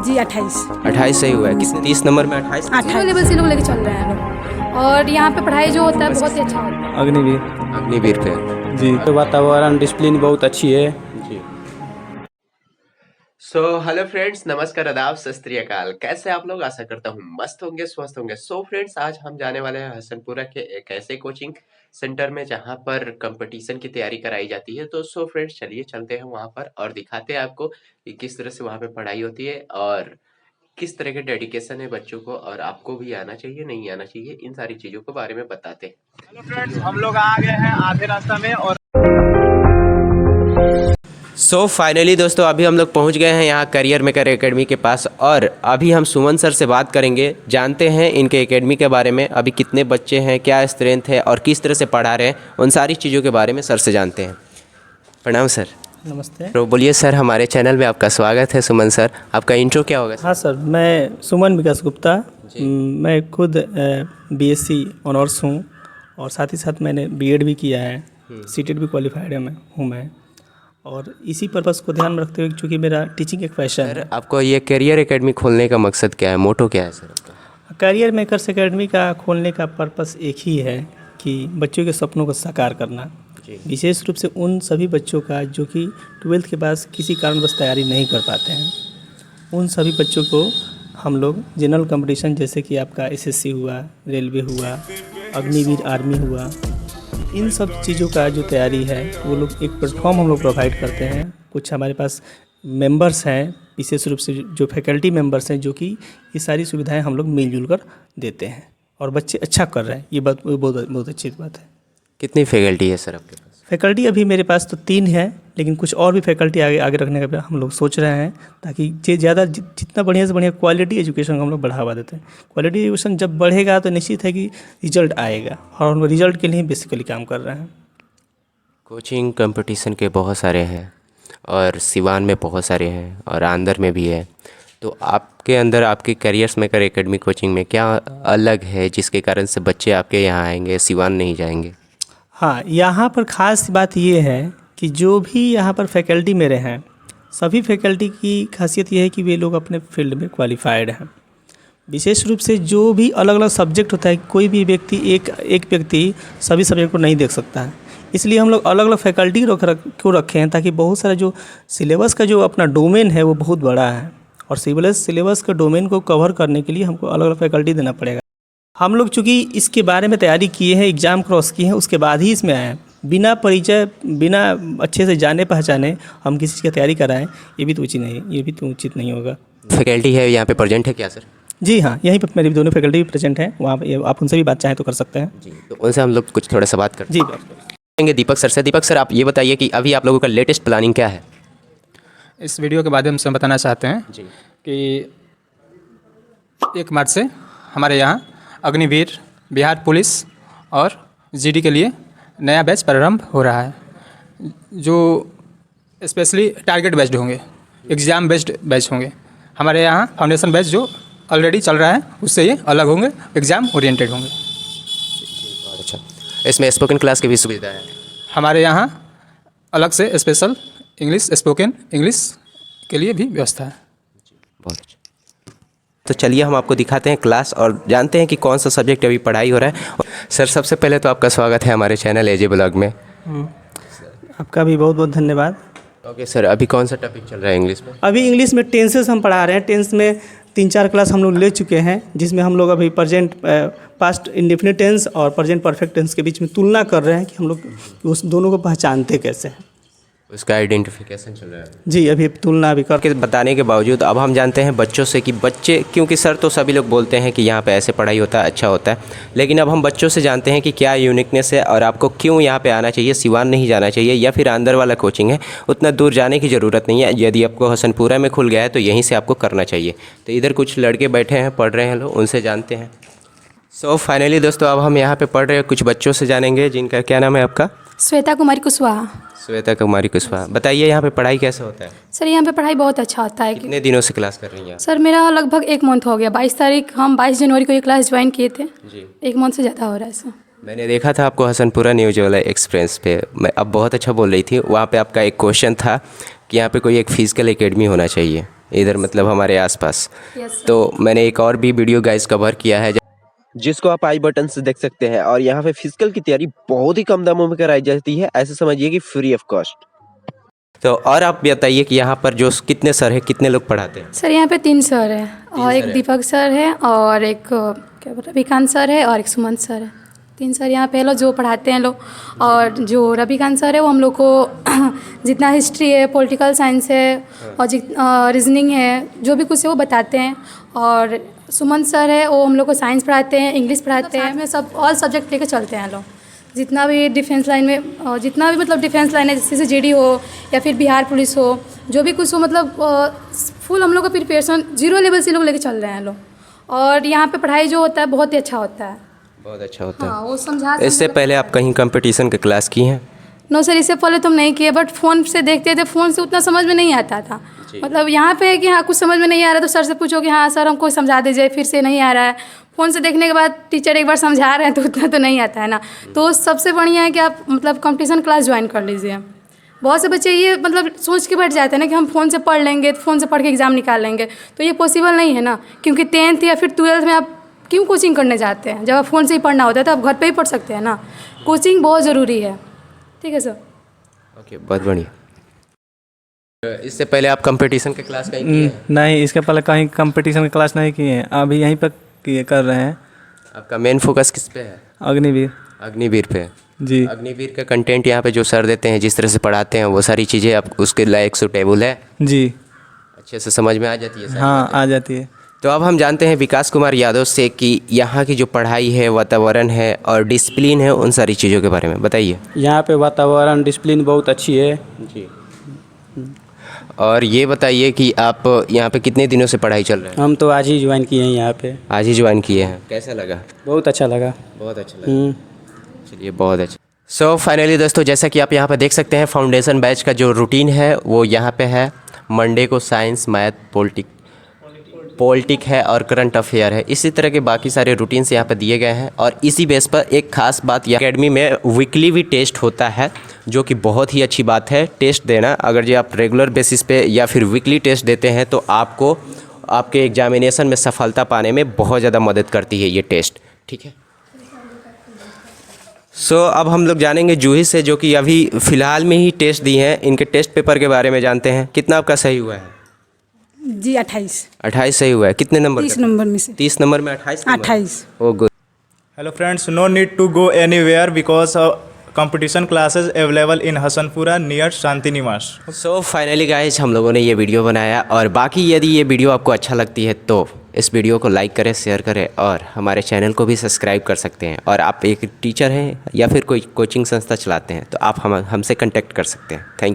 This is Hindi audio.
जी 28। 28 सही हुआ है। कितने 30 नंबर में 28? 28 लेवल से लोग लेके चल रहे हैं लोग। और यहाँ पे पढ़ाई जो होता है बहुत ही अच्छा होता है। अग्निवीर पे जी, तो वातावरण डिसिप्लिन बहुत अच्छी है जी। हेलो फ्रेंड्स, नमस्कार, आदाब, सत श्री अकाल। कैसे आप लोग? आशा करता हूँ मस्त होंगे, स्वस्थ होंगे। फ्रेंड्स, आज हम जाने वाले हैं हसनपुरा के एक ऐसे कोचिंग सेंटर में जहाँ पर कंपटीशन की तैयारी कराई जाती है। तो फ्रेंड्स, चलिए चलते हैं वहाँ पर और दिखाते हैं आपको कि किस तरह से वहाँ पे पढ़ाई होती है और किस तरह के डेडिकेशन है बच्चों को, और आपको भी आना चाहिए, नहीं आना चाहिए, इन सारी चीजों के बारे में बताते हैं। हेलो फ्रेंड्स, हम लोग आ गए हैं आधे रास्ता में और फाइनली दोस्तों, अभी हम लोग पहुंच गए हैं यहाँ करियर मेकर एकेडमी के पास और अभी हम सुमन सर से बात करेंगे, जानते हैं इनके एकेडमी के बारे में, अभी कितने बच्चे हैं, क्या स्ट्रेंथ है और किस तरह से पढ़ा रहे हैं, उन सारी चीज़ों के बारे में सर से जानते हैं। प्रणाम सर। नमस्ते। तो बोलिए सर, हमारे चैनल में आपका स्वागत है। सुमन सर, आपका इंट्रो क्या होगा? हाँ सर, मैं सुमन विकास गुप्ता, मैं खुद बीएससी ऑनर्स हूँ और साथ ही साथ मैंने बीएड भी किया है, सीटेट भी क्वालिफाइड हूँ मैं, और इसी पर्पज़ को ध्यान में रखते हुए चूँकि मेरा टीचिंग एक पैशन है। आपको ये करियर एकेडमी खोलने का मकसद क्या है, मोटो क्या है सर आपका? करियर मेकर्स एकेडमी का खोलने का पर्पस एक ही है कि बच्चों के सपनों को साकार करना, विशेष रूप से उन सभी बच्चों का जो कि 12th के बाद किसी कारणवश तैयारी नहीं कर पाते हैं, उन सभी बच्चों को हम लोग जनरल कंपटीशन जैसे कि आपका एसएससी हुआ, रेलवे हुआ, अग्निवीर आर्मी हुआ, इन सब चीज़ों का जो तैयारी है वो लोग एक प्लेटफॉर्म हम लोग प्रोवाइड करते हैं। कुछ हमारे पास मेंबर्स हैं, विशेष रूप से जो फैकल्टी मेंबर्स हैं, जो कि ये सारी सुविधाएं हम लोग मिलजुल कर देते हैं और बच्चे अच्छा कर रहे हैं। ये बात बहुत अच्छी बात है। कितनी फैकल्टी है सर आपके पास? फैकल्टी अभी मेरे पास तो 3 है, लेकिन कुछ और भी फैकल्टी आगे रखने का हम लोग सोच रहे हैं, ताकि जितना बढ़िया से बढ़िया क्वालिटी एजुकेशन को हम लोग बढ़ावा देते हैं। क्वालिटी एजुकेशन जब बढ़ेगा तो निश्चित है कि रिजल्ट आएगा, और हम रिजल्ट के लिए बेसिकली काम कर रहे हैं। कोचिंग कंपटीशन के बहुत सारे हैं और सिवान में बहुत सारे हैं और आंध्र में भी है, तो आपके अंदर आपके करियर्स मेकर एकेडमी कोचिंग में क्या अलग है जिसके कारण से बच्चे आपके यहाँ आएंगे, सिवान नहीं जाएंगे? हाँ, यहाँ पर ख़ास बात ये है कि जो भी यहाँ पर फैकल्टी मेरे हैं, सभी फैकल्टी की खासियत ये है कि वे लोग अपने फील्ड में क्वालिफाइड हैं। विशेष रूप से जो भी अलग अलग सब्जेक्ट होता है, कोई भी व्यक्ति एक व्यक्ति सभी सब्जेक्ट को नहीं देख सकता है, इसलिए हम लोग अलग अलग फैकल्टी क्यों रखे हैं, ताकि बहुत सारा जो सिलेबस का जो अपना डोमेन है वो बहुत बड़ा है, और सिलेबस का डोमेन को कवर करने के लिए हमको अलग अलग फैकल्टी देना पड़ेगा। हम लोग चूँकि इसके बारे में तैयारी किए हैं, एग्ज़ाम क्रॉस किए हैं, उसके बाद ही इसमें आए हैं। बिना परिचय, बिना अच्छे से जाने पहचाने हम किसी चीज़ की तैयारी कराएं, ये भी तो उचित नहीं होगा। फैकल्टी है यहाँ पे प्रेजेंट है क्या सर? जी हाँ, यहीं पर मेरी दोनों फैकल्टी भी प्रेजेंट हैं, वहाँ पर आप उनसे भी बात चाहें तो कर सकते हैं। जी, तो उनसे हम लोग कुछ थोड़ा सा बात करते जी, हैं। दीपक सर से। दीपक सर, आप ये बताइए कि अभी आप लोगों का लेटेस्ट प्लानिंग क्या है? इस वीडियो के माध्यम से हम बताना चाहते हैं जी कि 1 मार्च से हमारे यहाँ अग्निवीर, बिहार पुलिस और जीडी के लिए नया बैच प्रारंभ हो रहा है, जो स्पेशली टारगेट बेस्ड होंगे, एग्ज़ाम बेस्ड बैच होंगे। हमारे यहाँ फाउंडेशन बैच जो ऑलरेडी चल रहा है उससे ये अलग होंगे, एग्ज़ाम ओरिएंटेड होंगे। बहुत अच्छा। इसमें स्पोकन क्लास की भी सुविधा है? हमारे यहाँ अलग से स्पेशल इंग्लिश, स्पोकन इंग्लिश के लिए भी व्यवस्था है। बहुत अच्छा। तो चलिए हम आपको दिखाते हैं क्लास और जानते हैं कि कौन सा सब्जेक्ट अभी पढ़ाई हो रहा है। सर, सबसे पहले तो आपका स्वागत है हमारे चैनल एजे ब्लॉग में। आपका भी बहुत बहुत धन्यवाद। ओके सर, अभी कौन सा टॉपिक चल रहा है इंग्लिश में? अभी इंग्लिश में टेंसेस हम पढ़ा रहे हैं। टेंस में 3-4 क्लास हम लोग ले चुके हैं, जिसमें हम लोग अभी प्रेजेंट, पास्ट इंडेफिनिट टेंस और प्रेजेंट परफेक्ट टेंस के बीच में तुलना कर रहे हैं कि हम लोग उस दोनों को पहचानते कैसे हैं। उसका आइडेंटिफिकेशन चल रहा है। जी, अभी तुलना भी करके बताने के बावजूद अब हम जानते हैं बच्चों से कि बच्चे, क्योंकि सर तो सभी लोग बोलते हैं कि यहाँ पे ऐसे पढ़ाई होता है, अच्छा होता है, लेकिन अब हम बच्चों से जानते हैं कि क्या यूनिकनेस है और आपको क्यों यहाँ पे आना चाहिए, सिवान नहीं जाना चाहिए, या फिर अंदर वाला कोचिंग है, उतना दूर जाने की ज़रूरत नहीं है। यदि आपको हसनपुरा में खुल गया है तो यहीं से आपको करना चाहिए। तो इधर कुछ लड़के बैठे हैं, पढ़ रहे हैं लोग, उनसे जानते हैं। फाइनली दोस्तों, अब हम यहाँ पर पढ़ रहे हैं, कुछ बच्चों से जानेंगे। जिनका क्या नाम है आपका? श्वेता कुमारी कुशवाहा। श्वेता कुमारी कुशवाहा, बताइए यहाँ पे पढ़ाई कैसा होता है? सर, यहाँ पे पढ़ाई बहुत अच्छा होता है। कितने दिनों से क्लास कर रही हैं? सर, मेरा लगभग 1 मंथ हो गया। 22 जनवरी को ये क्लास ज्वाइन किए थे जी। 1 मंथ से ज़्यादा हो रहा है सर। मैंने देखा था आपको हसनपुरा न्यूज वाला एक्सपीरियंस पे, अब बहुत अच्छा बोल रही थी। वहाँ पे आपका एक क्वेश्चन था कि यहाँ पे कोई एक फिजिकल एकेडमी होना चाहिए, इधर मतलब हमारे आसपास। Yes, तो मैंने एक और भी वीडियो गाइस कवर किया है जिसको आप आई बटन से देख सकते हैं। और यहाँ पे फिजिकल की तैयारी बहुत ही कम दामों में कराई जाती है, ऐसे समझिए कि फ्री ऑफ कॉस्ट। तो और आप बताइए कि यहाँ पर जो कितने सर है, कितने लोग पढ़ाते हैं? सर यहाँ पे 3 सर है और एक दीपक सर है और एक क्या बोला रविकांत सर है और एक सुमंत सर है। 3 सर यहाँ पे लोग जो पढ़ाते हैं लोग। और जो रविकांत सर है वो हम लोग को जितना हिस्ट्री है, पॉलिटिकल साइंस है और रीजनिंग है, जो भी कुछ है वो बताते हैं। और सुमंत सर है वो हम लोग को साइंस पढ़ाते हैं, इंग्लिश पढ़ाते हैं, हमें सब ऑल सब्जेक्ट लेके चलते हैं लोग। जितना भी डिफेंस लाइन में जितना भी मतलब डिफेंस लाइन है, जैसे जीडी हो या फिर बिहार पुलिस हो, जो भी कुछ हो, मतलब फुल हम लोग का प्रिपरेशन 0 लेवल से लोग लेके चल रहे हैं लोग। और यहाँ पे पढ़ाई जो होता है बहुत ही अच्छा होता है। बहुत अच्छा होता है। हाँ, वो समझा। इससे पहले आप कहीं कंपटीशन के क्लास की हैं? नो सर, इससे पहले तुम नहीं किए, बट फ़ोन से देखते थे, फ़ोन से उतना समझ में नहीं आता था। मतलब यहाँ पे है कि हाँ कुछ समझ में नहीं आ रहा तो सर से पूछो कि हाँ सर हमको समझा दीजिए, फिर से नहीं आ रहा है। फ़ोन से देखने के बाद टीचर एक बार समझा रहे हैं तो उतना तो नहीं आता है ना। तो सबसे बढ़िया है कि आप मतलब कंपटीशन क्लास ज्वाइन कर लीजिए। बहुत से बच्चे ये मतलब सोच के बैठ जाते हैं ना कि हम फ़ोन से पढ़ लेंगे, फ़ोन से पढ़ के एग्ज़ाम निकाल लेंगे, तो ये पॉसिबल नहीं है ना। क्योंकि 10th या फिर 12th में आप क्यों कोचिंग करने जाते हैं? जब आप फ़ोन से ही पढ़ना होता है तो आप घर पे ही पढ़ सकते हैं ना। कोचिंग बहुत ज़रूरी है। ठीक है सर। ओके, बहुत बढ़िया। इससे पहले आप कंपटीशन के क्लास कहीं किए हैं? नहीं, इसके पहले कहीं कंपटीशन की क्लास नहीं किए हैं, अभी यहीं पर कर रहे हैं। आपका मेन फोकस किस पे है? अग्निवीर। अग्निवीर पे जी। अग्निवीर का कंटेंट यहाँ पे जो सर देते हैं, जिस तरह से पढ़ाते हैं, वो सारी चीज़ें आप उसके लायक सूटेबल है? जी अच्छे से समझ में आ जाती है सारी हाँ, बातें? आ जाती है। तो अब हम जानते हैं विकास कुमार यादव से कि यहाँ की जो पढ़ाई है, वातावरण है और डिसिप्लिन है, उन सारी चीज़ों के बारे में बताइए। यहाँ पे वातावरण डिसिप्लिन बहुत अच्छी है जी। और ये बताइए कि आप यहाँ पे कितने दिनों से पढ़ाई चल रहा है? हम तो आज ही ज्वाइन किए हैं यहाँ पे। आज ही ज्वाइन किए हैं, कैसा लगा? बहुत अच्छा लगा। बहुत अच्छा लगा। चलिए, बहुत अच्छा। सो फाइनली दोस्तों, जैसा कि आप यहाँ पे देख सकते हैं, फाउंडेशन बैच का जो रूटीन है वो यहाँ पे है। मंडे को साइंस, मैथ, पॉलिटिक है और करंट अफेयर है। इसी तरह के बाकी सारे रूटीन्स यहाँ पर दिए गए हैं। और इसी बेस पर एक खास बात, यह एकेडमी में वीकली भी टेस्ट होता है, जो कि बहुत ही अच्छी बात है। टेस्ट देना, अगर जो आप रेगुलर बेसिस पे या फिर वीकली टेस्ट देते हैं तो आपको आपके एग्जामिनेशन में सफलता पाने में बहुत ज़्यादा मदद करती है ये टेस्ट। ठीक है। सो अब हम लोग जानेंगे जूही से, जो कि अभी फ़िलहाल में ही टेस्ट दिए हैं। इनके टेस्ट पेपर के बारे में जानते हैं। कितना आपका सही हुआ है? जी 28 सही हुआ है। कितने नंबर? 30 नंबर में से 30 नंबर में 28 number? 28। O good. Hello friends, no need to go anywhere because competition classes available in Hasanpura near Shanti Niwas. So finally guys, हम लोगों ने ये वीडियो बनाया। और बाकी यदि ये वीडियो आपको अच्छा लगती है तो इस वीडियो को लाइक करें, शेयर करें और हमारे चैनल को भी सब्सक्राइब कर सकते हैं। और आप एक टीचर हैं या फिर कोई कोचिंग संस्था चलाते हैं तो आप हमसे कांटेक्ट कर सकते हैं। Thank you.